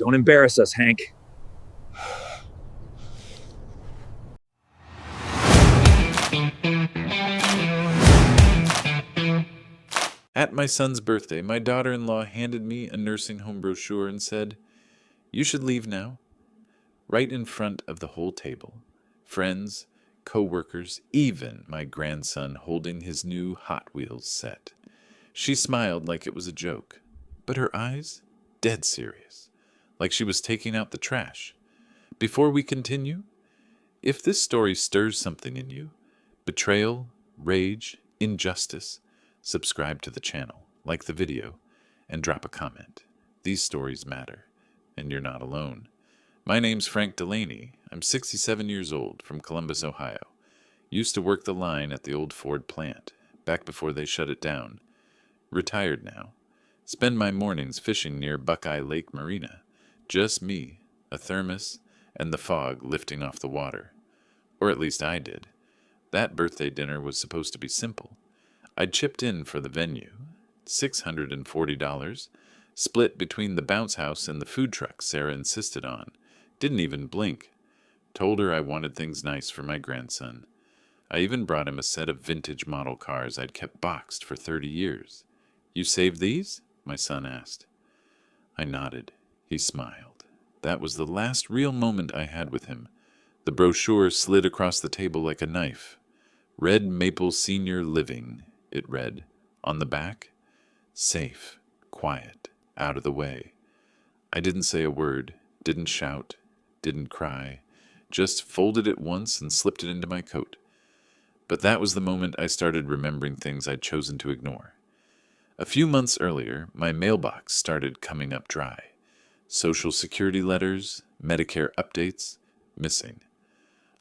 Don't embarrass us, Hank. At my son's birthday, my daughter-in-law handed me a nursing home brochure and said, "You should leave now." Right in front of the whole table. Friends, co-workers, even my grandson holding his new Hot Wheels set. She smiled like it was a joke, but her eyes, dead serious, like she was taking out the trash. Before we continue, if this story stirs something in you, betrayal, rage, injustice, subscribe to the channel, like the video, and drop a comment. These stories matter, and you're not alone. My name's Frank Delaney. I'm 67 years old, from Columbus, Ohio. Used to work the line at the old Ford plant, back before they shut it down. Retired now. Spend my mornings fishing near Buckeye Lake Marina. Just me, a thermos, and the fog lifting off the water. Or at least I did. That birthday dinner was supposed to be simple. I'd chipped in for the venue, $640, split between the bounce house and the food truck Sarah insisted on. Didn't even blink. Told her I wanted things nice for my grandson. I even brought him a set of vintage model cars I'd kept boxed for 30 years. "You saved these?" my son asked. I nodded. He smiled. That was the last real moment I had with him. The brochure slid across the table like a knife. "Red Maple Senior Living," it read. On the back, "Safe, quiet, out of the way." I didn't say a word, didn't shout, didn't cry, just folded it once and slipped it into my coat. But that was the moment I started remembering things I'd chosen to ignore. A few months earlier, my mailbox started coming up dry. Social Security letters, Medicare updates, missing.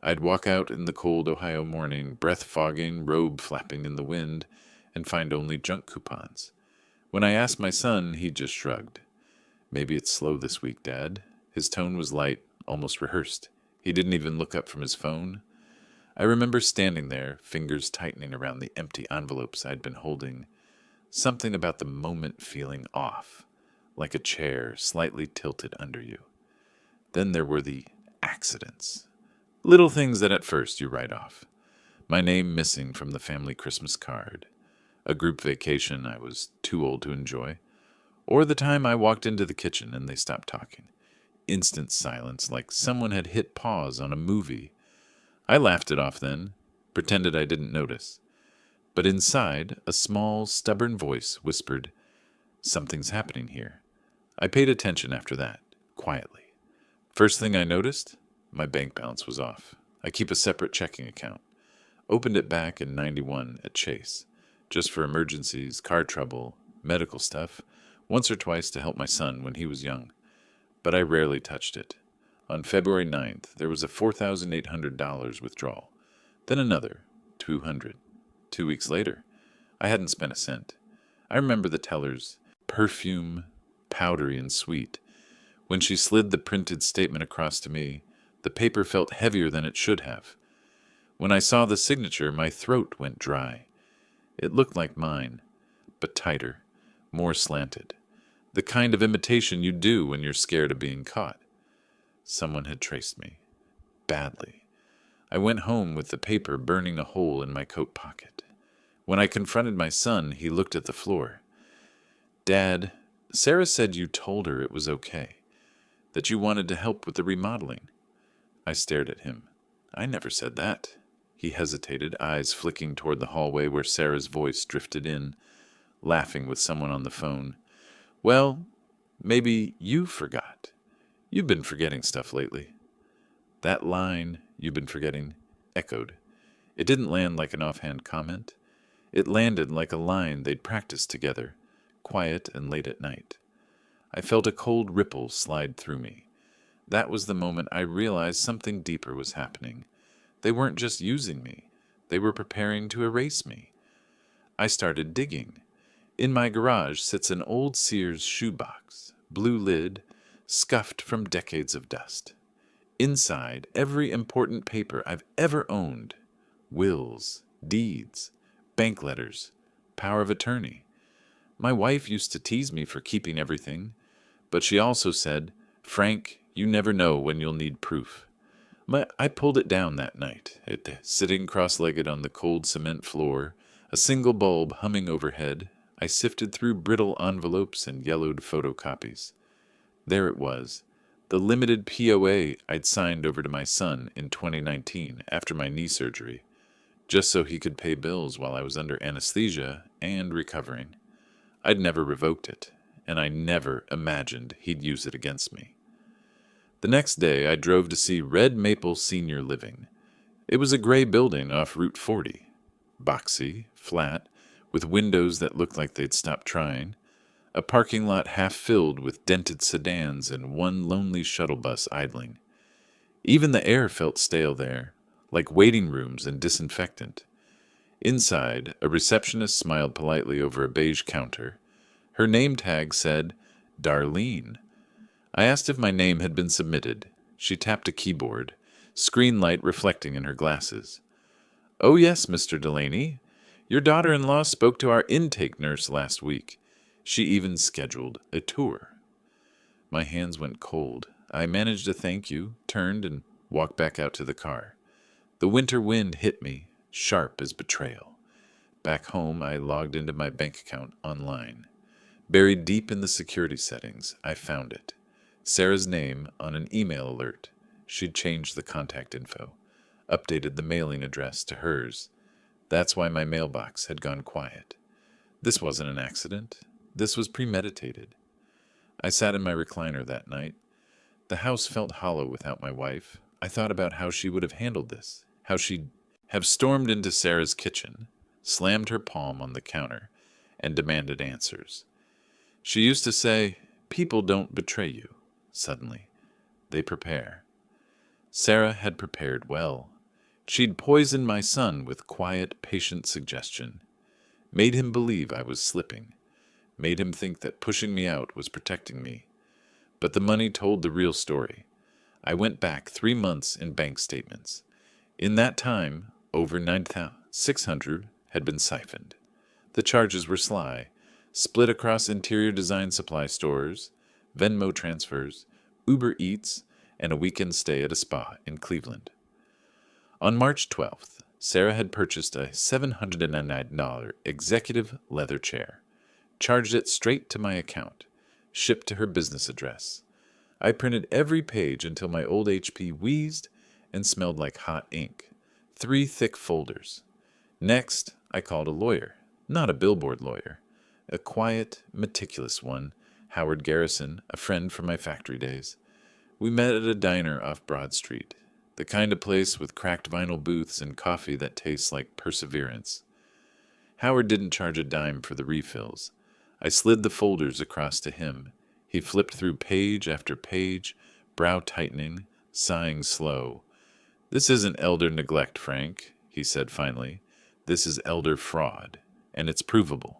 I'd walk out in the cold Ohio morning, breath fogging, robe flapping in the wind, and find only junk coupons. When I asked my son, he just shrugged. "Maybe it's slow this week, Dad." His tone was light, almost rehearsed. He didn't even look up from his phone. I remember standing there, fingers tightening around the empty envelopes I'd been holding. Something about the moment feeling off, like a chair slightly tilted under you. Then there were the accidents. Little things that at first you write off. My name missing from the family Christmas card. A group vacation I was too old to enjoy. Or the time I walked into the kitchen and they stopped talking. Instant silence, like someone had hit pause on a movie. I laughed it off then, pretended I didn't notice. But inside, a small, stubborn voice whispered, "Something's happening here." I paid attention after that, quietly. First thing I noticed, my bank balance was off. I keep a separate checking account. Opened it back in '91 at Chase, just for emergencies, car trouble, medical stuff, once or twice to help my son when he was young. But I rarely touched it. On February 9th, there was a $4,800 withdrawal. Then another, $200. 2 weeks later, I hadn't spent a cent. I remember the teller's perfume, powdery and sweet. When she slid the printed statement across to me, the paper felt heavier than it should have. When I saw the signature, my throat went dry. It looked like mine, but tighter, more slanted. The kind of imitation you do when you're scared of being caught. Someone had traced me. Badly. I went home with the paper burning a hole in my coat pocket. When I confronted my son, he looked at the floor. "Dad, Sarah said you told her it was okay, that you wanted to help with the remodeling." I stared at him. "I never said that." He hesitated, eyes flicking toward the hallway where Sarah's voice drifted in, laughing with someone on the phone. "Well, maybe you forgot. You've been forgetting stuff lately." That line, "you've been forgetting," echoed. It didn't land like an offhand comment. It landed like a line they'd practiced together, quiet and late at night. I felt a cold ripple slide through me. That was the moment I realized something deeper was happening. They weren't just using me. They were preparing to erase me. I started digging. In my garage sits an old Sears shoebox, blue lid, scuffed from decades of dust. Inside, every important paper I've ever owned. Wills, deeds, bank letters, power of attorney. My wife used to tease me for keeping everything, but she also said, Frank, you never know when you'll need proof. I pulled it down that night, sitting cross-legged on the cold cement floor, a single bulb humming overhead. I sifted through brittle envelopes and yellowed photocopies. There it was, the limited POA I'd signed over to my son in 2019 after my knee surgery, just so he could pay bills while I was under anesthesia and recovering. I'd never revoked it, and I never imagined he'd use it against me. The next day, I drove to see Red Maple Senior Living. It was a gray building off Route 40. Boxy, flat, with windows that looked like they'd stopped trying, a parking lot half filled with dented sedans and one lonely shuttle bus idling. Even the air felt stale there, like waiting rooms and disinfectant. Inside, a receptionist smiled politely over a beige counter. Her name tag said, Darlene. I asked if my name had been submitted. She tapped a keyboard, screen light reflecting in her glasses. Oh yes, Mr. Delaney. Your daughter-in-law spoke to our intake nurse last week. She even scheduled a tour. My hands went cold. I managed a thank you, turned, and walked back out to the car. The winter wind hit me, sharp as betrayal. Back home, I logged into my bank account online. Buried deep in the security settings, I found it. Sarah's name on an email alert. She'd changed the contact info, updated the mailing address to hers. That's why my mailbox had gone quiet. This wasn't an accident. This was premeditated. I sat in my recliner that night. The house felt hollow without my wife. I thought about how she would have handled this, how she'd have stormed into Sarah's kitchen, slammed her palm on the counter, and demanded answers. She used to say, "People don't betray you." Suddenly, they prepare. Sarah had prepared well. She'd poisoned my son with quiet, patient suggestion, made him believe I was slipping, made him think that pushing me out was protecting me. But the money told the real story. I went back 3 months in bank statements. In that time, over $9,600 had been siphoned. The charges were sly, split across interior design supply stores, Venmo transfers, Uber Eats, and a weekend stay at a spa in Cleveland. On March 12th, Sarah had purchased a $799 executive leather chair, charged it straight to my account, shipped to her business address. I printed every page until my old HP wheezed and smelled like hot ink. 3 thick folders. Next, I called a lawyer, not a billboard lawyer, a quiet, meticulous one, Howard Garrison, a friend from my factory days. We met at a diner off Broad Street, the kind of place with cracked vinyl booths and coffee that tastes like perseverance. Howard didn't charge a dime for the refills. I slid the folders across to him. He flipped through page after page, brow tightening, sighing slow. "This isn't elder neglect, Frank," he said finally. "This is elder fraud, and it's provable."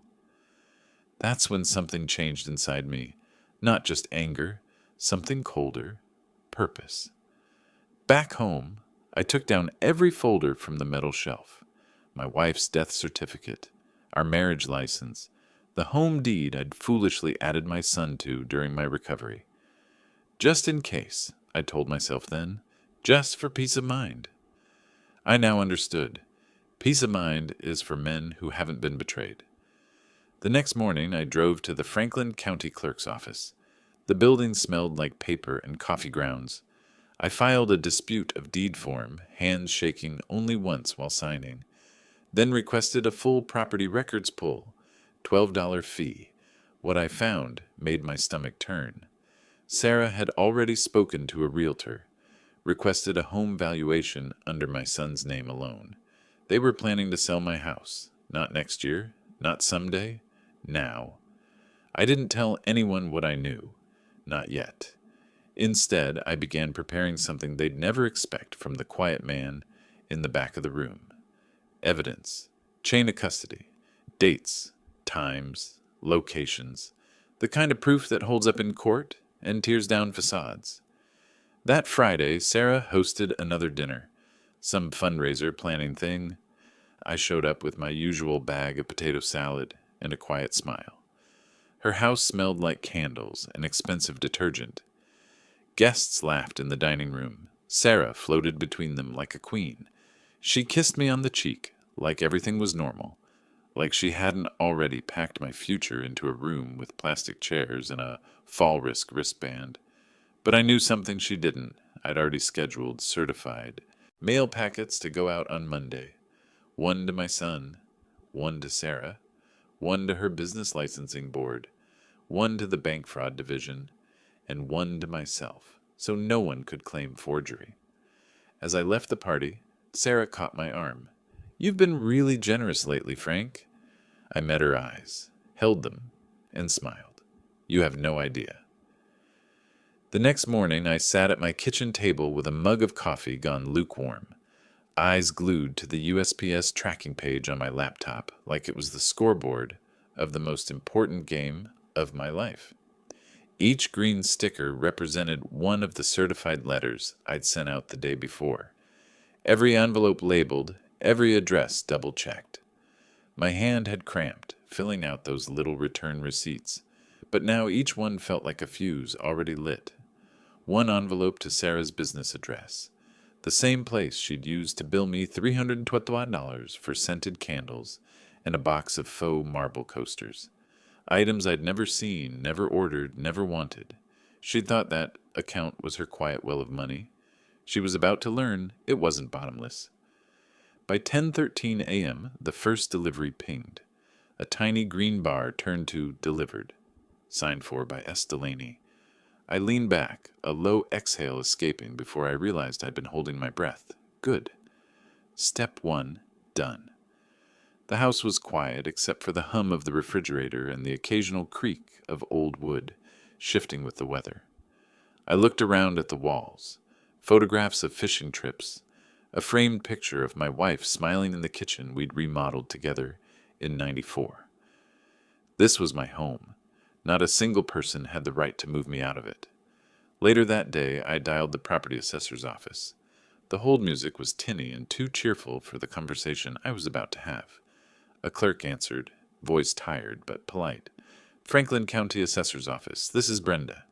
That's when something changed inside me. Not just anger, something colder, purpose. Back home, I took down every folder from the metal shelf. My wife's death certificate, our marriage license, the home deed I'd foolishly added my son to during my recovery. Just in case, I told myself then, just for peace of mind. I now understood. Peace of mind is for men who haven't been betrayed. The next morning, I drove to the Franklin County Clerk's office. The building smelled like paper and coffee grounds. I filed a dispute of deed form, hands shaking only once while signing, then requested a full property records pull, $12 fee. What I found made my stomach turn. Sarah had already spoken to a realtor, requested a home valuation under my son's name alone. They were planning to sell my house, not next year, not someday, now. I didn't tell anyone what I knew, not yet. Instead, I began preparing something they'd never expect from the quiet man in the back of the room. Evidence, chain of custody, dates, times, locations, the kind of proof that holds up in court and tears down facades. That Friday, Sarah hosted another dinner, some fundraiser planning thing. I showed up with my usual bag of potato salad and a quiet smile. Her house smelled like candles and expensive detergent. Guests laughed in the dining room. Sarah floated between them like a queen. She kissed me on the cheek, like everything was normal, like she hadn't already packed my future into a room with plastic chairs and a fall risk wristband. But I knew something she didn't. I'd already scheduled certified mail packets to go out on Monday. One to my son, one to Sarah, one to her business licensing board, one to the bank fraud division, and one to myself, so no one could claim forgery. As I left the party, Sarah caught my arm. "You've been really generous lately, Frank." I met her eyes, held them, and smiled. "You have no idea." The next morning, I sat at my kitchen table with a mug of coffee gone lukewarm, eyes glued to the USPS tracking page on my laptop like it was the scoreboard of the most important game of my life. Each green sticker represented one of the certified letters I'd sent out the day before. Every envelope labeled, every address double-checked. My hand had cramped, filling out those little return receipts, but now each one felt like a fuse already lit. One envelope to Sarah's business address, the same place she'd used to bill me $320 for scented candles and a box of faux marble coasters. Items I'd never seen, never ordered, never wanted. She'd thought that account was her quiet well of money. She was about to learn it wasn't bottomless. By 10:13 a.m., the first delivery pinged. A tiny green bar turned to "Delivered," signed for by S. Delaney. I leaned back, a low exhale escaping before I realized I'd been holding my breath. Good. Step 1, done. The house was quiet except for the hum of the refrigerator and the occasional creak of old wood, shifting with the weather. I looked around at the walls. Photographs of fishing trips. A framed picture of my wife smiling in the kitchen we'd remodeled together in '94. This was my home. Not a single person had the right to move me out of it. Later that day, I dialed the property assessor's office. The hold music was tinny and too cheerful for the conversation I was about to have. A clerk answered, voice tired but polite. "Franklin County Assessor's Office. This is Brenda."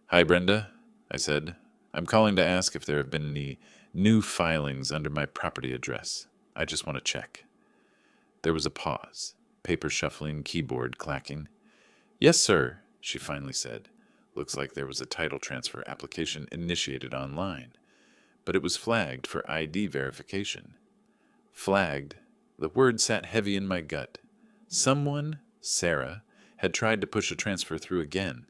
"Hi, Brenda," I said. "I'm calling to ask if there have been any new filings under my property address. I just want to check." There was a pause, paper shuffling, keyboard clacking. "Yes, sir," she finally said. Looks like there was a title transfer application initiated online, but it was flagged for ID verification. Flagged. The word sat heavy in my gut. Someone, Sarah, had tried to push a transfer through again,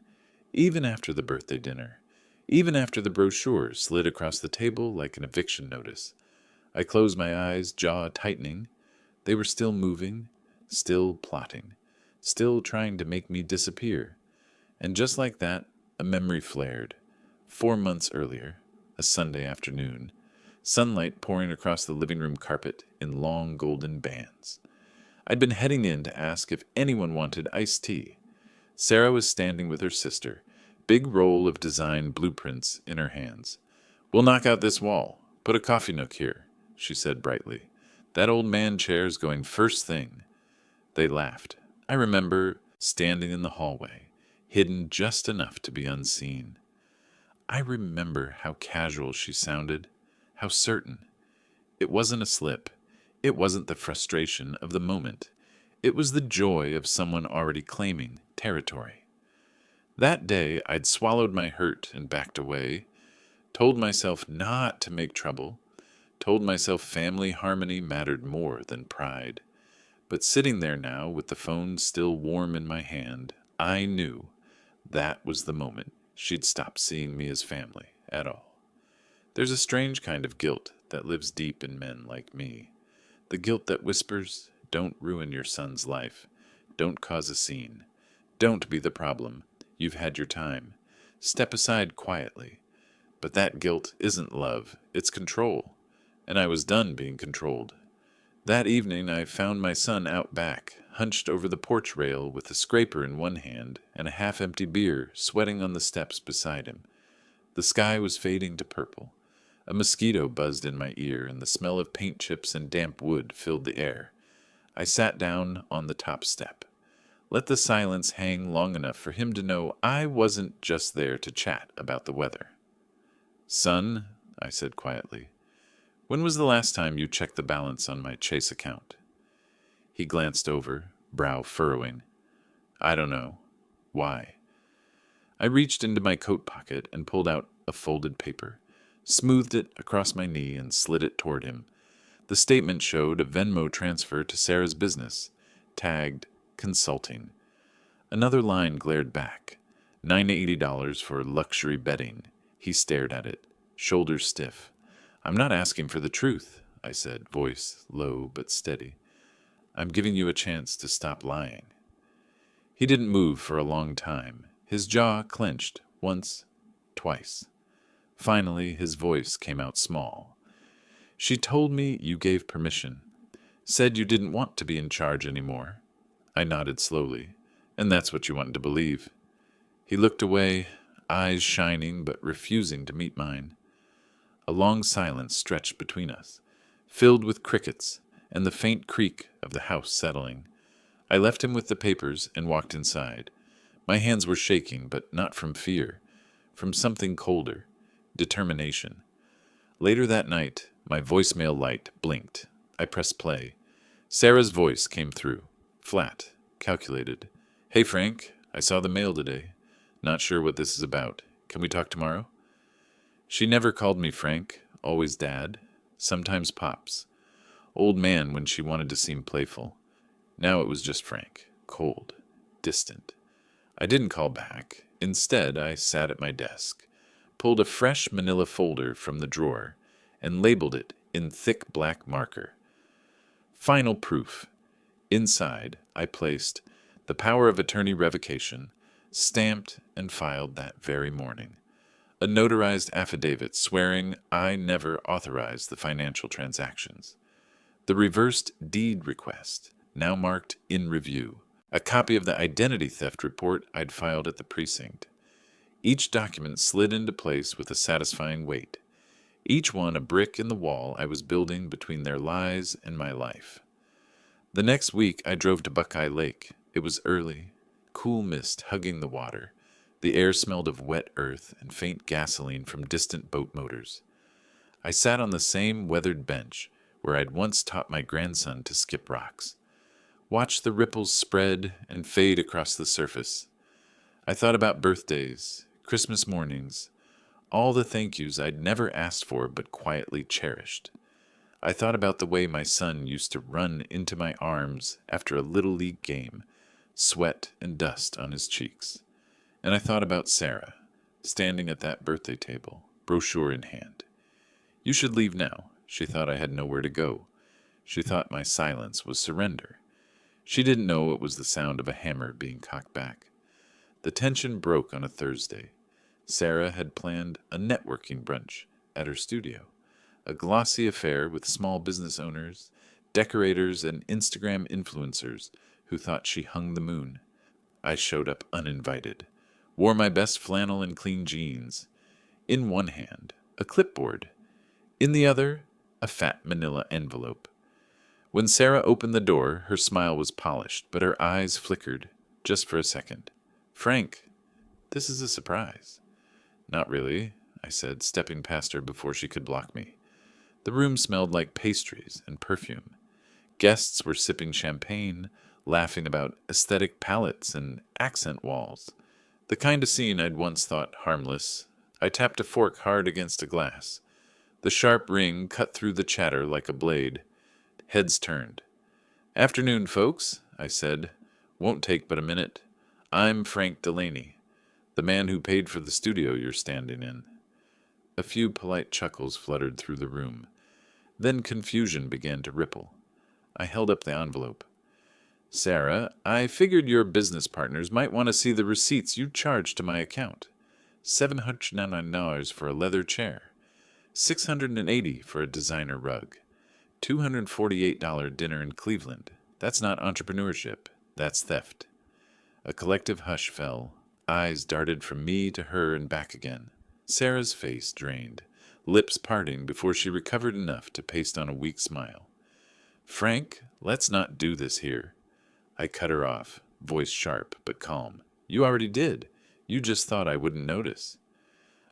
even after the birthday dinner, even after the brochure slid across the table like an eviction notice. I closed my eyes, jaw tightening. They were still moving, still plotting, still trying to make me disappear. And just like that, a memory flared. 4 months earlier, a Sunday afternoon, sunlight pouring across the living room carpet in long golden bands. I'd been heading in to ask if anyone wanted iced tea. Sarah was standing with her sister, big roll of design blueprints in her hands. "We'll knock out this wall. Put a coffee nook here," she said brightly. "That old man chair's going first thing." They laughed. I remember standing in the hallway, hidden just enough to be unseen. I remember how casual she sounded, how certain. It wasn't a slip. It wasn't the frustration of the moment. It was the joy of someone already claiming territory. That day, I'd swallowed my hurt and backed away, told myself not to make trouble, told myself family harmony mattered more than pride. But sitting there now with the phone still warm in my hand, I knew that was the moment she'd stop seeing me as family at all. There's a strange kind of guilt that lives deep in men like me. The guilt that whispers, "Don't ruin your son's life. Don't cause a scene. Don't be the problem. You've had your time. Step aside quietly." But that guilt isn't love, it's control. And I was done being controlled. That evening I found my son out back, hunched over the porch rail with a scraper in one hand and a half-empty beer sweating on the steps beside him. The sky was fading to purple. A mosquito buzzed in my ear, and the smell of paint chips and damp wood filled the air. I sat down on the top step. Let the silence hang long enough for him to know I wasn't just there to chat about the weather. "Son," I said quietly, "when was the last time you checked the balance on my Chase account?" He glanced over, brow furrowing. "I don't know. Why?" I reached into my coat pocket and pulled out a folded paper, smoothed it across my knee, and slid it toward him. The statement showed a Venmo transfer to Sarah's business, tagged Consulting. Another line glared back. $980 for luxury bedding. He stared at it, shoulders stiff. "I'm not asking for the truth," I said, voice low but steady. "I'm giving you a chance to stop lying." He didn't move for a long time. His jaw clenched, once, twice. Finally, his voice came out small. "She told me you gave permission. Said you didn't want to be in charge anymore." I nodded slowly. "And that's what you wanted to believe." He looked away, eyes shining but refusing to meet mine. A long silence stretched between us, filled with crickets and the faint creak of the house settling. I left him with the papers and walked inside. My hands were shaking, but not from fear, from something colder, determination. Later that night, my voicemail light blinked. I pressed play. Sarah's voice came through, flat, calculated. "Hey, Frank, I saw the mail today. Not sure what this is about. Can we talk tomorrow?" She never called me Frank, always Dad, sometimes Pops. Old man when she wanted to seem playful. Now it was just Frank, cold, distant. I didn't call back. Instead, I sat at my desk, pulled a fresh manila folder from the drawer, and labeled it in thick black marker. Final proof. Inside, I placed the power of attorney revocation, stamped and filed that very morning. A notarized affidavit swearing I never authorized the financial transactions. The reversed deed request, now marked in review. A copy of the identity theft report I'd filed at the precinct. Each document slid into place with a satisfying weight. Each one a brick in the wall I was building between their lies and my life. The next week I drove to Buckeye Lake. It was early, cool mist hugging the water. The air smelled of wet earth and faint gasoline from distant boat motors. I sat on the same weathered bench where I'd once taught my grandson to skip rocks. Watched the ripples spread and fade across the surface. I thought about birthdays, Christmas mornings, all the thank yous I'd never asked for but quietly cherished. I thought about the way my son used to run into my arms after a Little League game, sweat and dust on his cheeks. And I thought about Sarah, standing at that birthday table, brochure in hand. "You should leave now." She thought I had nowhere to go. She thought my silence was surrender. She didn't know it was the sound of a hammer being cocked back. The tension broke on a Thursday. Sarah had planned a networking brunch at her studio, a glossy affair with small business owners, decorators, and Instagram influencers who thought she hung the moon. I showed up uninvited, wore my best flannel and clean jeans. In one hand, a clipboard. In the other, a fat manila envelope. When Sarah opened the door, her smile was polished, but her eyes flickered, just for a second. "Frank, this is a surprise." "Not really," I said, stepping past her before she could block me. The room smelled like pastries and perfume. Guests were sipping champagne, laughing about aesthetic palettes and accent walls. The kind of scene I'd once thought harmless. I tapped a fork hard against a glass. The sharp ring cut through the chatter like a blade. Heads turned. "Afternoon, folks," I said. "Won't take but a minute. I'm Frank Delaney, the man who paid for the studio you're standing in." A few polite chuckles fluttered through the room. Then confusion began to ripple. I held up the envelope. "Sarah, I figured your business partners might want to see the receipts you charged to my account. $799 for a leather chair, $680 for a designer rug, $248 dinner in Cleveland. That's not entrepreneurship, that's theft." A collective hush fell. Eyes darted from me to her and back again. Sarah's face drained, lips parting before she recovered enough to paste on a weak smile. "Frank, let's not do this here." I cut her off, voice sharp but calm. "You already did. You just thought I wouldn't notice."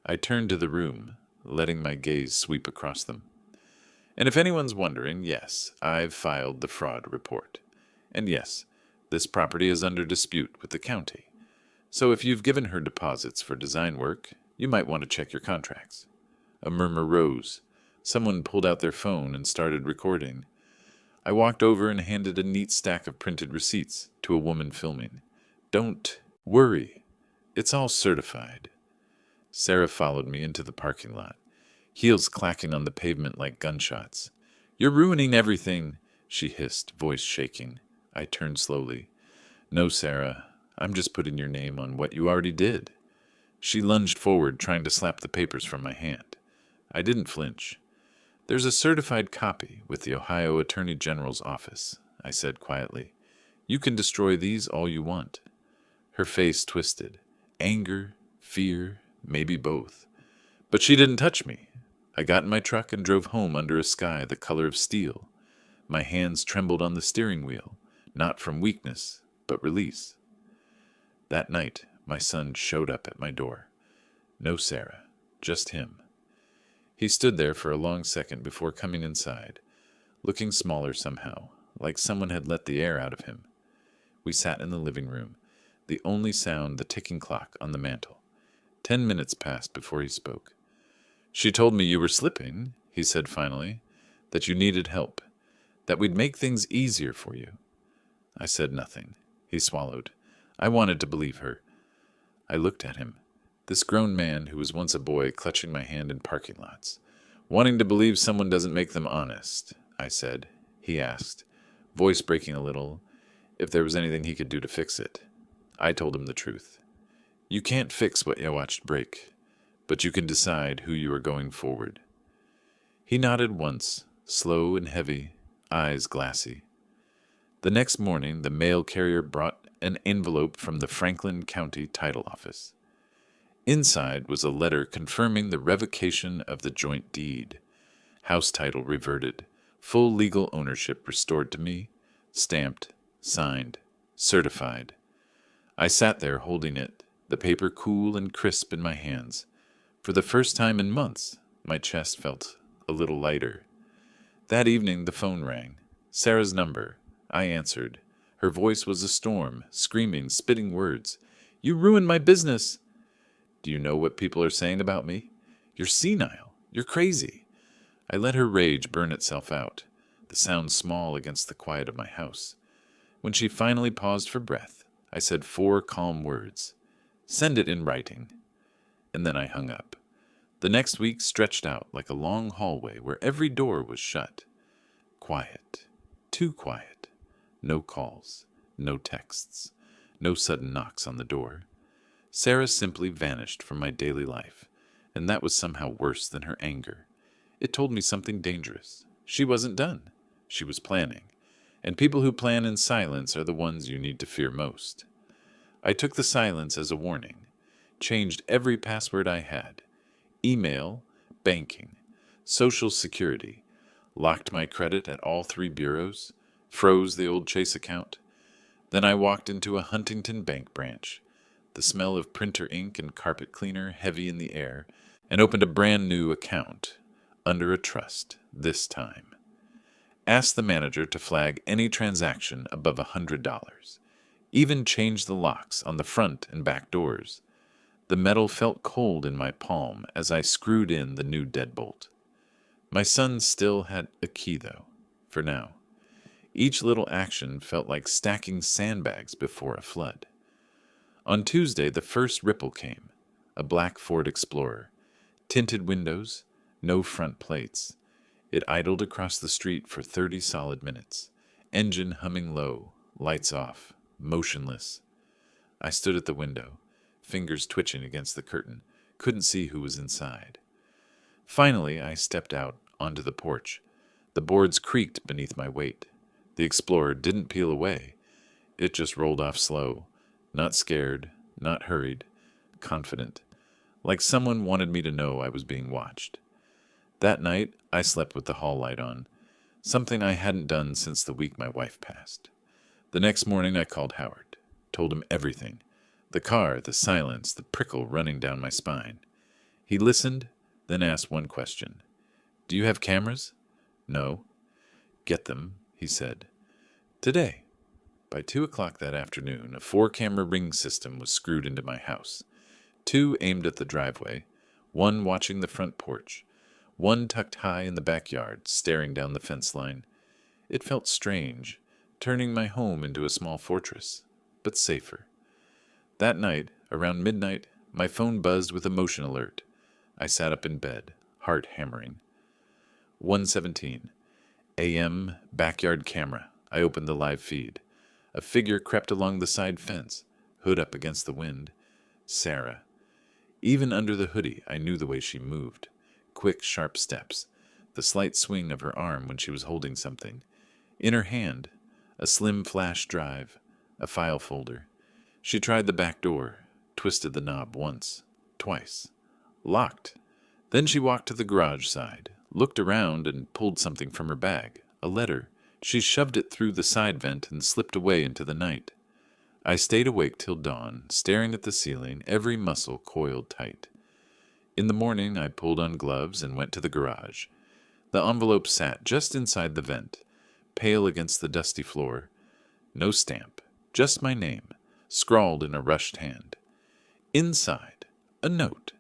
I turned to the room. letting my gaze sweep across them. And if anyone's wondering, yes, I've filed the fraud report. And yes, this property is under dispute with the county. So if you've given her deposits for design work, you might want to check your contracts. A murmur rose. Someone pulled out their phone and started recording. I walked over and handed a neat stack of printed receipts to a woman filming. Don't worry. It's all certified. Sarah followed me into the parking lot, heels clacking on the pavement like gunshots. You're ruining everything, she hissed, voice shaking. I turned slowly. No, Sarah, I'm just putting your name on what you already did. She lunged forward, trying to slap the papers from my hand. I didn't flinch. There's a certified copy with the Ohio Attorney General's office, I said quietly. You can destroy these all you want. Her face twisted. Anger, fear, maybe both. But she didn't touch me. I got in my truck and drove home under a sky the color of steel. My hands trembled on the steering wheel, not from weakness, but release. That night, my son showed up at my door. No Sarah, just him. He stood there for a long second before coming inside, looking smaller somehow, like someone had let the air out of him. We sat in the living room, the only sound the ticking clock on the mantel. 10 minutes passed before he spoke. She told me you were slipping, he said finally, that you needed help, that we'd make things easier for you. I said nothing. He swallowed. I wanted to believe her. I looked at him. This grown man who was once a boy clutching my hand in parking lots. Wanting to believe someone doesn't make them honest, I said. He asked, voice breaking a little, if there was anything he could do to fix it. I told him the truth. You can't fix what you watched break, but you can decide who you are going forward. He nodded once, slow and heavy, eyes glassy. The next morning, the mail carrier brought an envelope from the Franklin County Title Office. Inside was a letter confirming the revocation of the joint deed. House title reverted, full legal ownership restored to me, stamped, signed, certified. I sat there holding it, the paper cool and crisp in my hands. For the first time in months, my chest felt a little lighter. That evening the phone rang. Sarah's number. I answered. Her voice was a storm, screaming, spitting words. You ruined my business. Do you know what people are saying about me? You're senile. You're crazy. I let her rage burn itself out, the sound small against the quiet of my house. When she finally paused for breath, I said 4 calm words. Send it in writing. And then I hung up. The next week stretched out like a long hallway where every door was shut. Quiet. Too quiet. No calls. No texts. No sudden knocks on the door. Sarah simply vanished from my daily life, and that was somehow worse than her anger. It told me something dangerous. She wasn't done. She was planning. And people who plan in silence are the ones you need to fear most. I took the silence as a warning. Changed every password I had. Email, banking, Social Security. Locked my credit at all 3 bureaus. Froze the old Chase account. Then I walked into a Huntington Bank branch. The smell of printer ink and carpet cleaner heavy in the air, and opened a brand new account, under a trust, this time. Asked the manager to flag any transaction above $100. Even changed the locks on the front and back doors. The metal felt cold in my palm as I screwed in the new deadbolt. My son still had a key, though, for now. Each little action felt like stacking sandbags before a flood. On Tuesday, the first ripple came, a black Ford Explorer. Tinted windows, no front plates. It idled across the street for 30 solid minutes, engine humming low, lights off, motionless. I stood at the window, fingers twitching against the curtain, couldn't see who was inside. Finally, I stepped out onto the porch. The boards creaked beneath my weight. The Explorer didn't peel away. It just rolled off slow. Not scared, not hurried, confident, like someone wanted me to know I was being watched. That night, I slept with the hall light on, something I hadn't done since the week my wife passed. The next morning, I called Howard, told him everything, the car, the silence, the prickle running down my spine. He listened, then asked one question. Do you have cameras? No. Get them, he said. Today. By 2 o'clock that afternoon, a 4-camera ring system was screwed into my house. 2 aimed at the driveway, 1 watching the front porch, 1 tucked high in the backyard, staring down the fence line. It felt strange, turning my home into a small fortress, but safer. That night, around midnight, my phone buzzed with a motion alert. I sat up in bed, heart hammering. 1:17 a.m. backyard camera. I opened the live feed. A figure crept along the side fence, hood up against the wind. Sarah. Even under the hoodie, I knew the way she moved. Quick, sharp steps. The slight swing of her arm when she was holding something. In her hand, a slim flash drive, a file folder. She tried the back door, twisted the knob once, twice. Locked. Then she walked to the garage side, looked around and pulled something from her bag, a letter. She shoved it through the side vent and slipped away into the night. I stayed awake till dawn, staring at the ceiling, every muscle coiled tight. In the morning, I pulled on gloves and went to the garage. The envelope sat just inside the vent, pale against the dusty floor. No stamp, just my name, scrawled in a rushed hand. Inside, a note.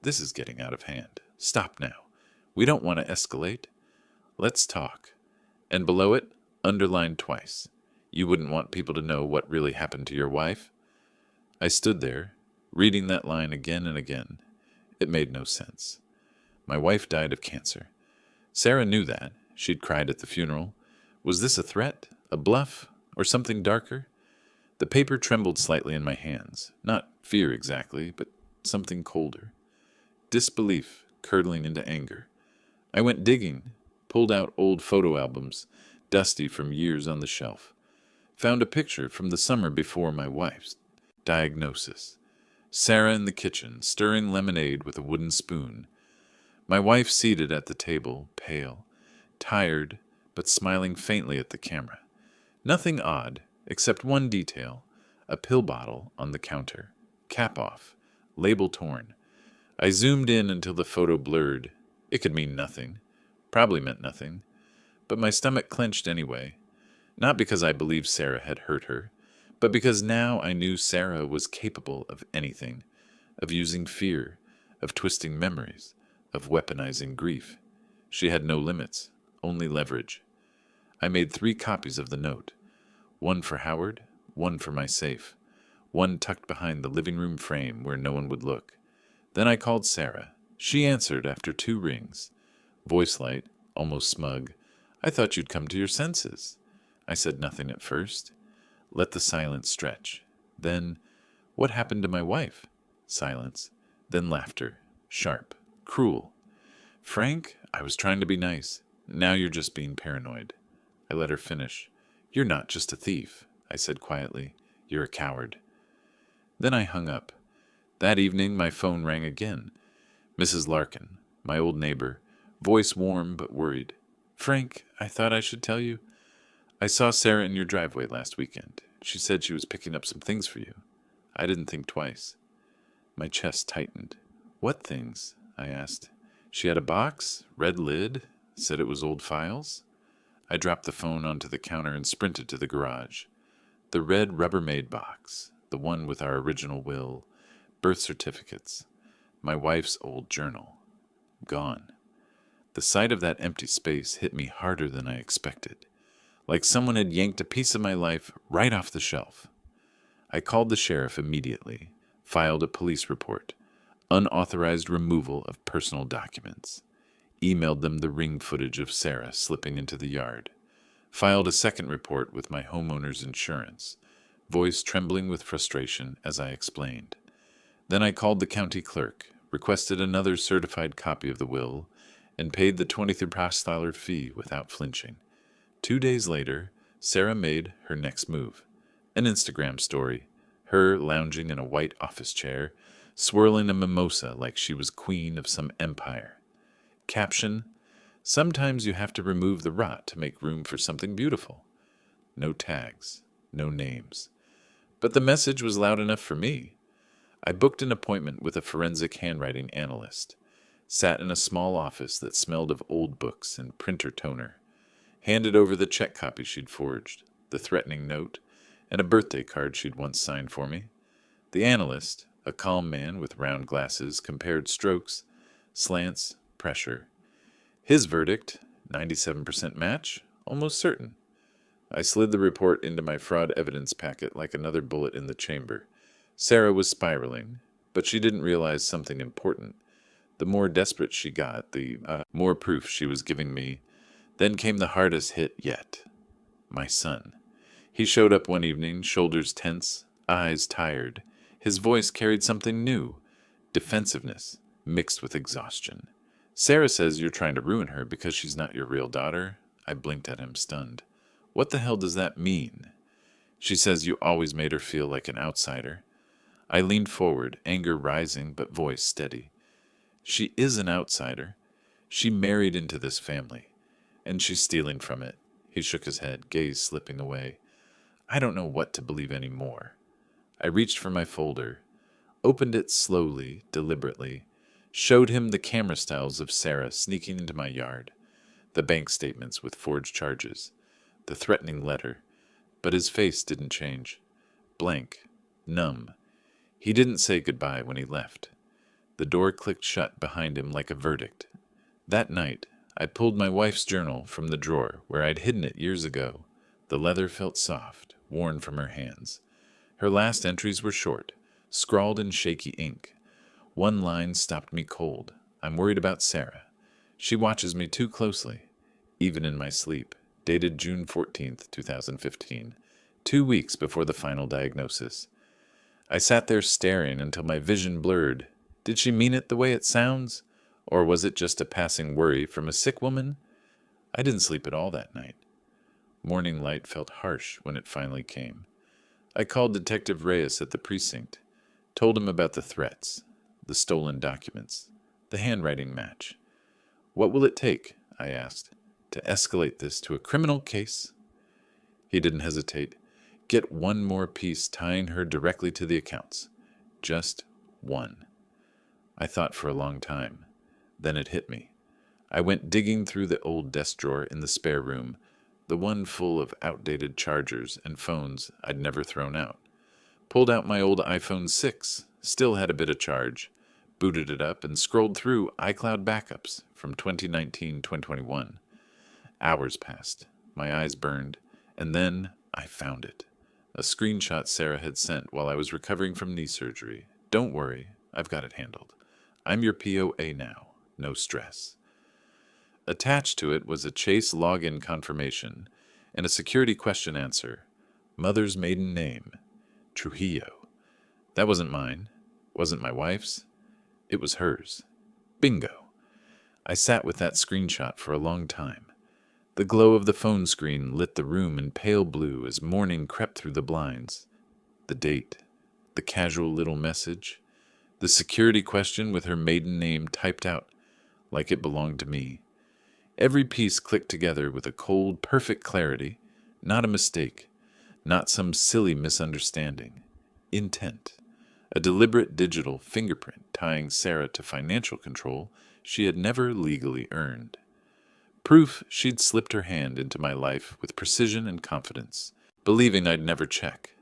This is getting out of hand. Stop now. We don't want to escalate. Let's talk. And below it, underlined twice. You wouldn't want people to know what really happened to your wife? I stood there, reading that line again and again. It made no sense. My wife died of cancer. Sarah knew that. She'd cried at the funeral. Was this a threat, a bluff, or something darker? The paper trembled slightly in my hands. Not fear exactly, but something colder. Disbelief curdling into anger. I went digging, pulled out old photo albums, dusty from years on the shelf. Found a picture from the summer before my wife's diagnosis. Sarah in the kitchen, stirring lemonade with a wooden spoon. My wife seated at the table, pale, tired, but smiling faintly at the camera. Nothing odd, except one detail, a pill bottle on the counter, cap off, label torn. I zoomed in until the photo blurred. It could mean nothing, probably meant nothing, but my stomach clenched anyway. Not because I believed Sarah had hurt her, but because now I knew Sarah was capable of anything, of using fear, of twisting memories, of weaponizing grief. She had no limits, only leverage. I made 3 copies of the note, one for Howard, one for my safe, one tucked behind the living room frame where no one would look. Then I called Sarah. She answered after 2 rings. Voice light, almost smug. I thought you'd come to your senses. I said nothing at first. Let the silence stretch. Then, what happened to my wife? Silence. Then laughter. Sharp. Cruel. Frank, I was trying to be nice. Now you're just being paranoid. I let her finish. You're not just a thief, I said quietly. You're a coward. Then I hung up. That evening my phone rang again. Mrs. Larkin, my old neighbor, voice warm but worried. Frank, I thought I should tell you. I saw Sarah in your driveway last weekend. She said she was picking up some things for you. I didn't think twice. My chest tightened. What things? I asked. She had a box, red lid, said it was old files. I dropped the phone onto the counter and sprinted to the garage. The red Rubbermaid box, the one with our original will, birth certificates, my wife's old journal. Gone. The sight of that empty space hit me harder than I expected, like someone had yanked a piece of my life right off the shelf. I called the sheriff immediately, filed a police report, unauthorized removal of personal documents, emailed them the ring footage of Sarah slipping into the yard, filed a second report with my homeowner's insurance, voice trembling with frustration as I explained. Then I called the county clerk, requested another certified copy of the will, and paid the $23 fee without flinching. 2 days later, Sarah made her next move. An Instagram story, her lounging in a white office chair, swirling a mimosa like she was queen of some empire. Caption, sometimes you have to remove the rot to make room for something beautiful. No tags, no names. But the message was loud enough for me. I booked an appointment with a forensic handwriting analyst. sat in a small office that smelled of old books and printer toner, handed over the check copy she'd forged, the threatening note, and a birthday card she'd once signed for me. The analyst, a calm man with round glasses, compared strokes, slants, pressure. His verdict, 97% match, almost certain. I slid the report into my fraud evidence packet like another bullet in the chamber. Sarah was spiraling, but she didn't realize something important. The more desperate she got, the more proof she was giving me. Then came the hardest hit yet. My son. He showed up one evening, shoulders tense, eyes tired. His voice carried something new, defensiveness mixed with exhaustion. Sarah says you're trying to ruin her because she's not your real daughter. I blinked at him, stunned. What the hell does that mean? She says you always made her feel like an outsider. I leaned forward, anger rising but voice steady. She is an outsider. She married into this family, and she's stealing from it. He shook his head, gaze slipping away. I don't know what to believe anymore. I reached for my folder, opened it slowly, deliberately, showed him the camera stills of Sarah sneaking into my yard, the bank statements with forged charges, the threatening letter, but his face didn't change. Blank, numb. He didn't say goodbye when he left. The door clicked shut behind him like a verdict. That night, I pulled my wife's journal from the drawer where I'd hidden it years ago. The leather felt soft, worn from her hands. Her last entries were short, scrawled in shaky ink. One line stopped me cold. I'm worried about Sarah. She watches me too closely, even in my sleep. Dated June 14th, 2015, 2 weeks before the final diagnosis. I sat there staring until my vision blurred. Did she mean it the way it sounds? Or was it just a passing worry from a sick woman? I didn't sleep at all that night. Morning light felt harsh when it finally came. I called Detective Reyes at the precinct, told him about the threats, the stolen documents, the handwriting match. What will it take, I asked, to escalate this to a criminal case? He didn't hesitate. Get one more piece tying her directly to the accounts. Just one. I thought for a long time. Then it hit me. I went digging through the old desk drawer in the spare room, the one full of outdated chargers and phones I'd never thrown out. Pulled out my old iPhone 6, still had a bit of charge, booted it up and scrolled through iCloud backups from 2019-2021. Hours passed, my eyes burned, and then I found it. A screenshot Sarah had sent while I was recovering from knee surgery. Don't worry, I've got it handled. I'm your POA now, no stress. Attached to it was a Chase login confirmation and a security question answer. Mother's maiden name, Trujillo. That wasn't mine, wasn't my wife's. It was hers. Bingo. I sat with that screenshot for a long time. The glow of the phone screen lit the room in pale blue as morning crept through the blinds. The date, the casual little message, the security question with her maiden name typed out like it belonged to me. Every piece clicked together with a cold, perfect clarity, not a mistake, not some silly misunderstanding. Intent. A deliberate digital fingerprint tying Sarah to financial control she had never legally earned. Proof she'd slipped her hand into my life with precision and confidence, believing I'd never check.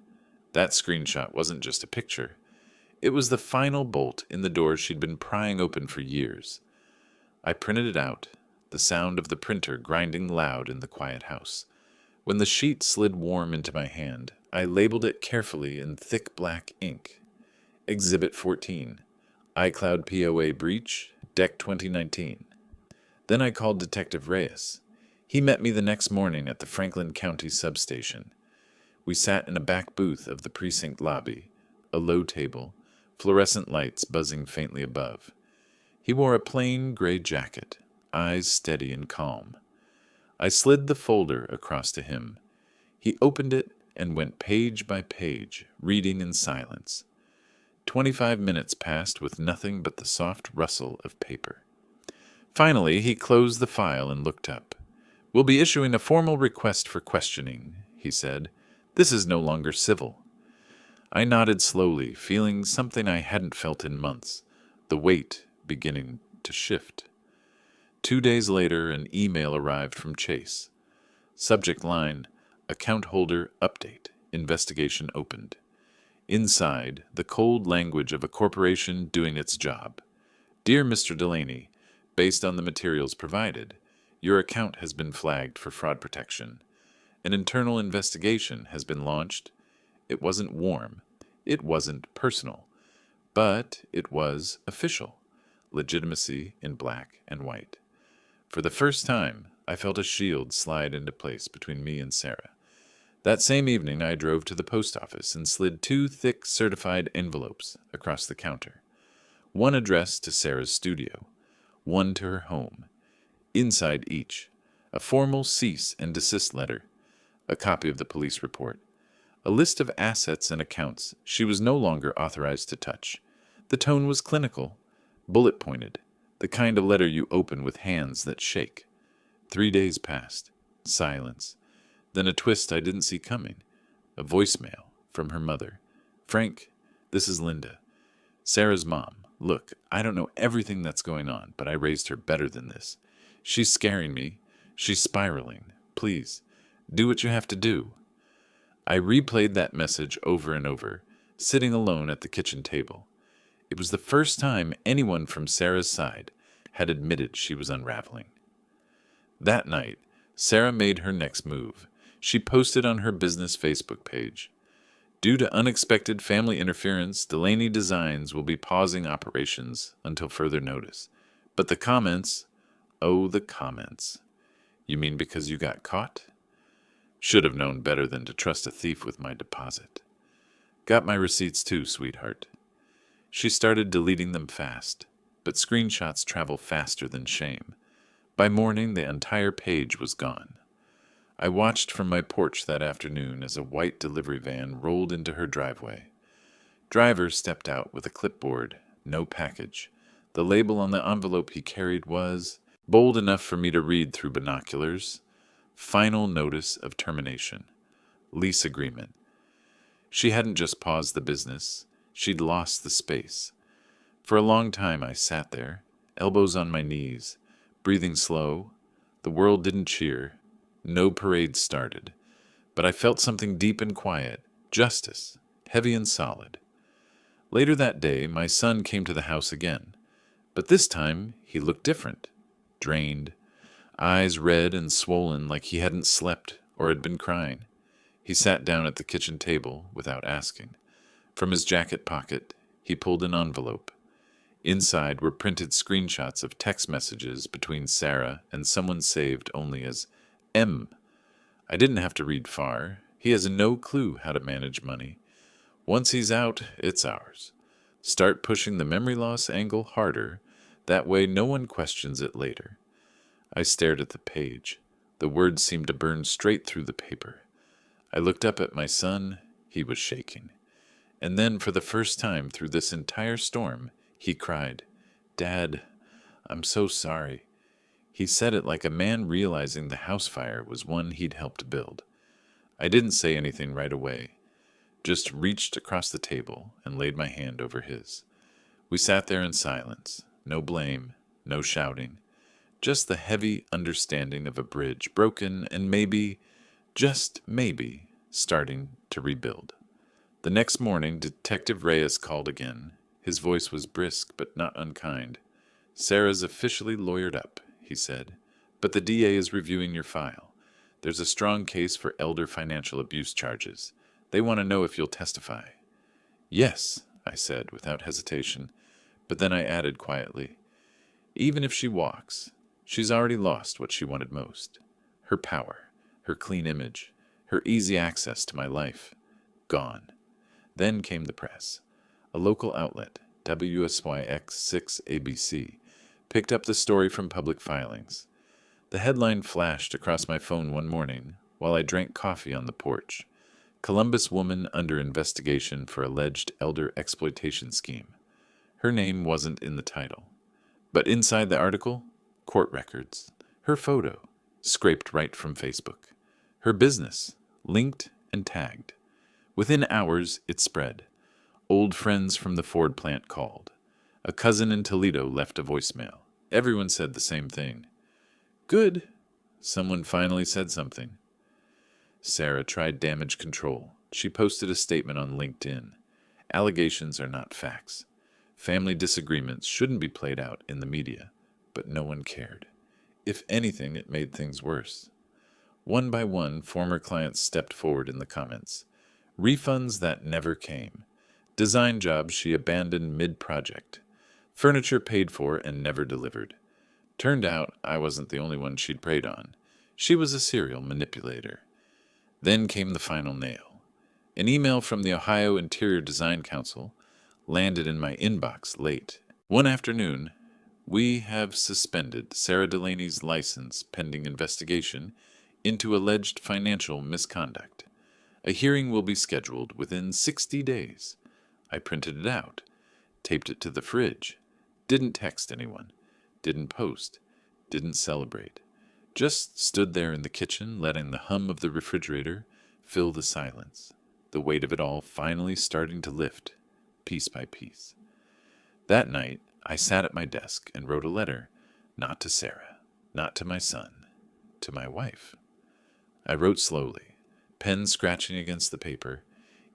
That screenshot wasn't just a picture. It was the final bolt in the door she'd been prying open for years. I printed it out, the sound of the printer grinding loud in the quiet house. When the sheet slid warm into my hand, I labeled it carefully in thick black ink. Exhibit 14, iCloud POA breach, Deck 2019. Then I called Detective Reyes. He met me the next morning at the Franklin County substation. We sat in a back booth of the precinct lobby, a low table, fluorescent lights buzzing faintly above. He wore a plain gray jacket, eyes steady and calm. I slid the folder across to him. He opened it and went page by page, reading in silence. 25 minutes passed with nothing but the soft rustle of paper. Finally, he closed the file and looked up. "We'll be issuing a formal request for questioning," he said. "This is no longer civil." I nodded slowly, feeling something I hadn't felt in months, the weight beginning to shift. 2 days later, an email arrived from Chase. Subject line, account holder update, investigation opened. Inside, the cold language of a corporation doing its job. Dear Mr. Delaney, based on the materials provided, your account has been flagged for fraud protection. An internal investigation has been launched. It wasn't warm. It wasn't personal. But it was official. Legitimacy in black and white. For the first time, I felt a shield slide into place between me and Sarah. That same evening, I drove to the post office and slid 2 thick certified envelopes across the counter. One addressed to Sarah's studio, one to her home. Inside each, a formal cease and desist letter, a copy of the police report, a list of assets and accounts she was no longer authorized to touch. The tone was clinical, bullet-pointed, the kind of letter you open with hands that shake. 3 days passed. Silence. Then a twist I didn't see coming. A voicemail from her mother. Frank, this is Linda. Sarah's mom. Look, I don't know everything that's going on, but I raised her better than this. She's scaring me. She's spiraling. Please, do what you have to do. I replayed that message over and over, sitting alone at the kitchen table. It was the first time anyone from Sarah's side had admitted she was unraveling. That night, Sarah made her next move. She posted on her business Facebook page, due to unexpected family interference, Delaney Designs will be pausing operations until further notice. But the comments, oh, the comments. You mean because you got caught? Should have known better than to trust a thief with my deposit. Got my receipts too, sweetheart. She started deleting them fast, but screenshots travel faster than shame. By morning, the entire page was gone. I watched from my porch that afternoon as a white delivery van rolled into her driveway. Driver stepped out with a clipboard, no package. The label on the envelope he carried was, bold enough for me to read through binoculars, final notice of termination, lease agreement. She hadn't just paused the business, she'd lost the space. For a long time I sat there, elbows on my knees, breathing slow. The world didn't cheer. No parade started, but I felt something deep and quiet, justice, heavy and solid. Later that day, my son came to the house again, but this time he looked different, drained, eyes red and swollen like he hadn't slept or had been crying. He sat down at the kitchen table without asking. From his jacket pocket, he pulled an envelope. Inside were printed screenshots of text messages between Sarah and someone saved only as M. I didn't have to read far. He has no clue how to manage money. Once he's out, it's ours. Start pushing the memory loss angle harder. That way no one questions it later. I stared at the page. The words seemed to burn straight through the paper. I looked up at my son. He was shaking. And then, for the first time through this entire storm, he cried, "Dad, I'm so sorry." He said it like a man realizing the house fire was one he'd helped build. I didn't say anything right away, just reached across the table and laid my hand over his. We sat there in silence, no blame, no shouting, just the heavy understanding of a bridge broken and maybe, just maybe, starting to rebuild. The next morning, Detective Reyes called again. His voice was brisk but not unkind. "Sarah's officially lawyered up," he said, "but the DA is reviewing your file. There's a strong case for elder financial abuse charges. They want to know if you'll testify." "Yes," I said without hesitation, but then I added quietly, "Even if she walks, she's already lost what she wanted most. Her power, her clean image, her easy access to my life. Gone." Then came the press. A local outlet, WSYX 6 ABC, picked up the story from public filings. The headline flashed across my phone one morning while I drank coffee on the porch. "Columbus woman under investigation for alleged elder exploitation scheme." Her name wasn't in the title. But inside the article, court records. Her photo, scraped right from Facebook. Her business, linked and tagged. Within hours, it spread. Old friends from the Ford plant called. A cousin in Toledo left a voicemail. Everyone said the same thing. Good. Someone finally said something. Sarah tried damage control. She posted a statement on LinkedIn. Allegations are not facts. Family disagreements shouldn't be played out in the media, but no one cared. If anything, it made things worse. One by one, former clients stepped forward in the comments. Refunds that never came. Design jobs she abandoned mid-project. Furniture paid for and never delivered. Turned out I wasn't the only one she'd preyed on. She was a serial manipulator. Then came the final nail. An email from the Ohio Interior Design Council landed in my inbox late. One afternoon, we have suspended Sarah Delaney's license pending investigation into alleged financial misconduct. A hearing will be scheduled within 60 days. I printed it out, taped it to the fridge, didn't text anyone, didn't post, didn't celebrate. Just stood there in the kitchen, letting the hum of the refrigerator fill the silence, the weight of it all finally starting to lift, piece by piece. That night, I sat at my desk and wrote a letter, not to Sarah, not to my son, to my wife. I wrote slowly, pen scratching against the paper,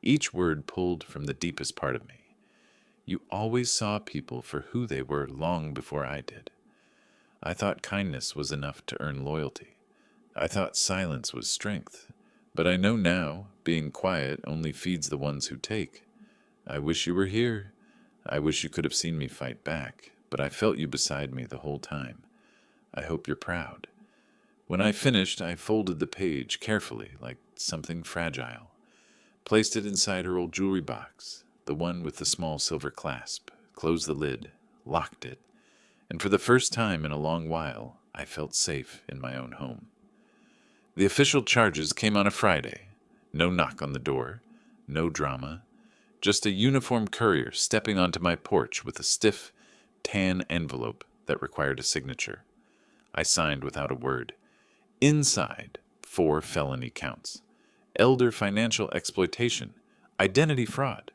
each word pulled from the deepest part of me. You always saw people for who they were long before I did. I thought kindness was enough to earn loyalty. I thought silence was strength. But I know now, being quiet only feeds the ones who take. I wish you were here. I wish you could have seen me fight back, but I felt you beside me the whole time. I hope you're proud. When I finished, I folded the page carefully, like something fragile. Placed it inside her old jewelry box, the one with the small silver clasp, closed the lid, locked it, and for the first time in a long while, I felt safe in my own home. The official charges came on a Friday. No knock on the door, no drama, just a uniformed courier stepping onto my porch with a stiff, tan envelope that required a signature. I signed without a word. Inside, 4 felony counts. Elder financial exploitation, identity fraud,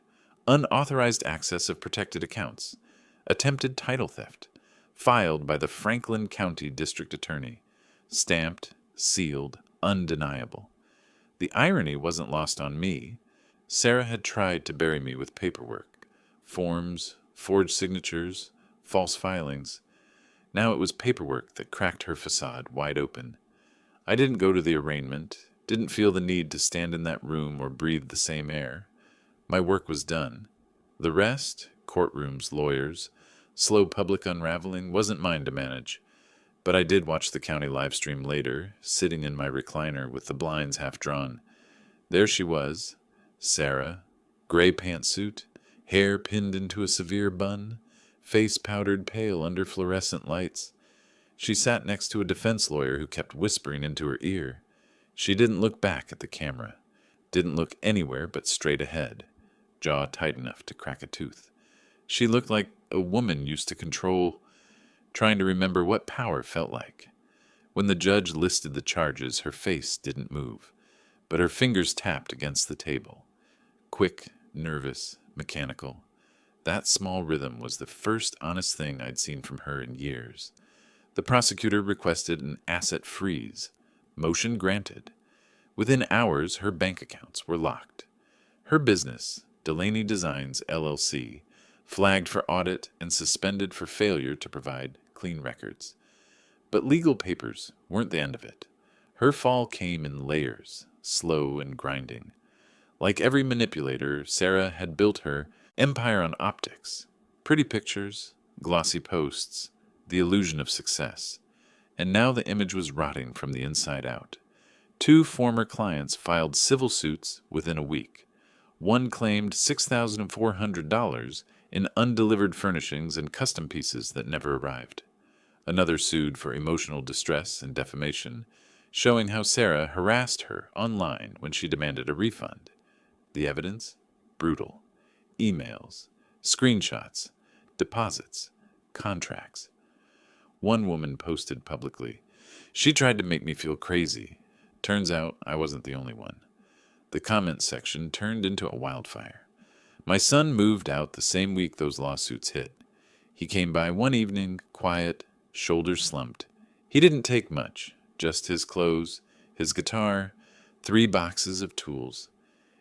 unauthorized access of protected accounts, attempted title theft, filed by the Franklin County District Attorney, stamped, sealed, undeniable. The irony wasn't lost on me. Sarah had tried to bury me with paperwork, forms, forged signatures, false filings. Now it was paperwork that cracked her facade wide open. I didn't go to the arraignment, didn't feel the need to stand in that room or breathe the same air. My work was done. The rest, courtrooms, lawyers, slow public unraveling, wasn't mine to manage. But I did watch the county live stream later, sitting in my recliner with the blinds half drawn. There she was, Sarah, gray pantsuit, hair pinned into a severe bun, face powdered pale under fluorescent lights. She sat next to a defense lawyer who kept whispering into her ear. She didn't look back at the camera, didn't look anywhere but straight ahead, jaw tight enough to crack a tooth. She looked like a woman used to control, trying to remember what power felt like. When the judge listed the charges, her face didn't move, but her fingers tapped against the table. Quick, nervous, mechanical. That small rhythm was the first honest thing I'd seen from her in years. The prosecutor requested an asset freeze. Motion granted. Within hours, her bank accounts were locked. Her business, Delaney Designs, LLC, flagged for audit and suspended for failure to provide clean records. But legal papers weren't the end of it. Her fall came in layers, slow and grinding. Like every manipulator, Sarah had built her empire on optics, pretty pictures, glossy posts, the illusion of success. And now the image was rotting from the inside out. 2 former clients filed civil suits within a week. One claimed $6,400 in undelivered furnishings and custom pieces that never arrived. Another sued for emotional distress and defamation, showing how Sarah harassed her online when she demanded a refund. The evidence? Brutal. Emails, screenshots, deposits, contracts. One woman posted publicly, "She tried to make me feel crazy. Turns out I wasn't the only one." The comment section turned into a wildfire. My son moved out the same week those lawsuits hit. He came by one evening, quiet, shoulders slumped. He didn't take much, just his clothes, his guitar, 3 boxes of tools.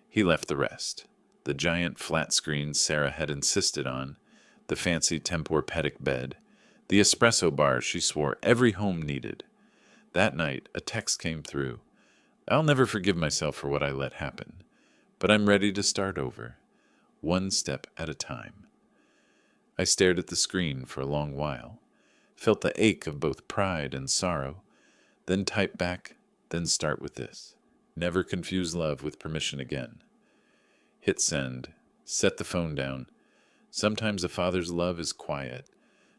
He left the rest. The giant flat screen Sarah had insisted on, the fancy Tempur-Pedic bed, the espresso bar she swore every home needed. That night, a text came through. I'll never forgive myself for what I let happen, but I'm ready to start over, one step at a time. I stared at the screen for a long while, felt the ache of both pride and sorrow, then type back, then start with this. Never confuse love with permission again. Hit send, set the phone down. Sometimes a father's love is quiet.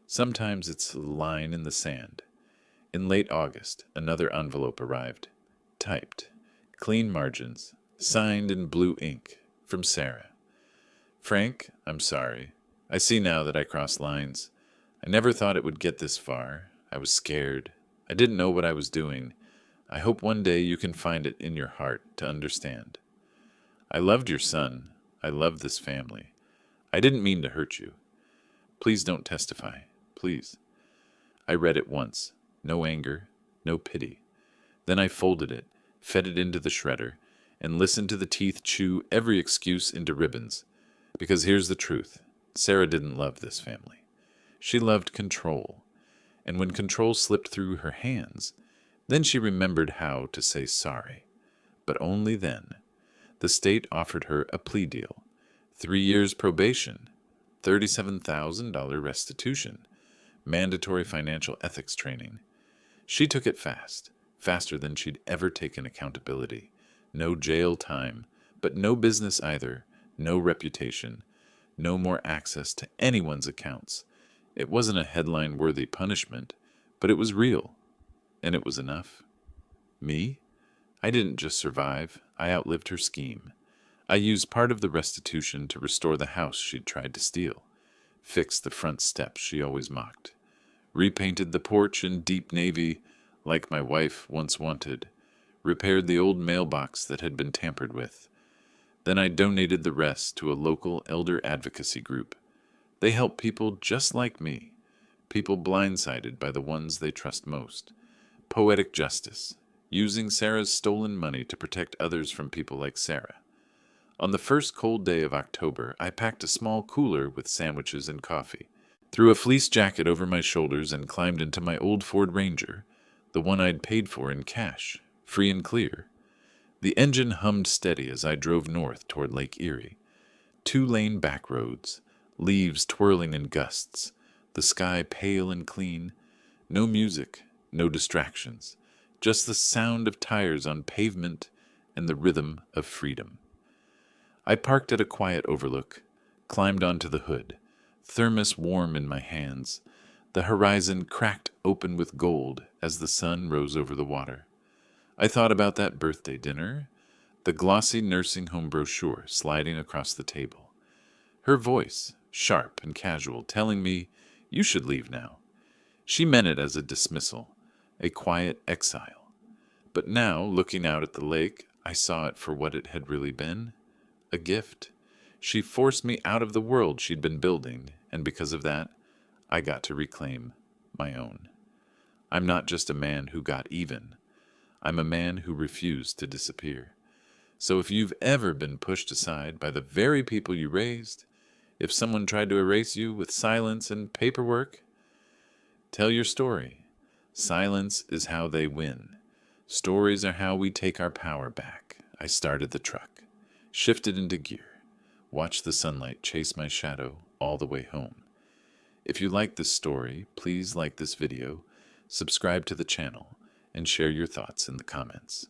Sometimes it's a line in the sand. In late August, another envelope arrived. Typed. Clean margins. Signed in blue ink. From Sarah. Frank, I'm sorry. I see now that I crossed lines. I never thought it would get this far. I was scared. I didn't know what I was doing. I hope one day you can find it in your heart to understand. I loved your son. I love this family. I didn't mean to hurt you. Please don't testify. Please. I read it once. No anger, no pity. Then I folded it, fed it into the shredder, and listened to the teeth chew every excuse into ribbons. Because here's the truth. Sarah didn't love this family. She loved control. And when control slipped through her hands, then she remembered how to say sorry. But only then. The state offered her a plea deal. 3 years probation, $37,000 restitution, mandatory financial ethics training. She took it fast, faster than she'd ever taken accountability. No jail time, but no business either, no reputation, no more access to anyone's accounts. It wasn't a headline-worthy punishment, but it was real, and it was enough. Me? I didn't just survive, I outlived her scheme. I used part of the restitution to restore the house she'd tried to steal, fixed the front steps she always mocked, repainted the porch in deep navy like my wife once wanted, repaired the old mailbox that had been tampered with. Then I donated the rest to a local elder advocacy group. They help people just like me, people blindsided by the ones they trust most. Poetic justice, using Sarah's stolen money to protect others from people like Sarah. On the first cold day of October, I packed a small cooler with sandwiches and coffee, threw a fleece jacket over my shoulders, and climbed into my old Ford Ranger, the one I'd paid for in cash, free and clear. The engine hummed steady as I drove north toward Lake Erie. 2-lane back roads, leaves twirling in gusts, the sky pale and clean, no music, no distractions, just the sound of tires on pavement and the rhythm of freedom. I parked at a quiet overlook, climbed onto the hood, thermos warm in my hands, the horizon cracked open with gold as the sun rose over the water. I thought about that birthday dinner, the glossy nursing home brochure sliding across the table. Her voice, sharp and casual, telling me, "You should leave now." She meant it as a dismissal, a quiet exile. But now, looking out at the lake, I saw it for what it had really been. A gift. She forced me out of the world she'd been building, and because of that, I got to reclaim my own. I'm not just a man who got even. I'm a man who refused to disappear. So if you've ever been pushed aside by the very people you raised, if someone tried to erase you with silence and paperwork, tell your story. Silence is how they win. Stories are how we take our power back. I started the truck, shifted into gear, watched the sunlight chase my shadow all the way home. If you like this story, please like this video, subscribe to the channel, and share your thoughts in the comments.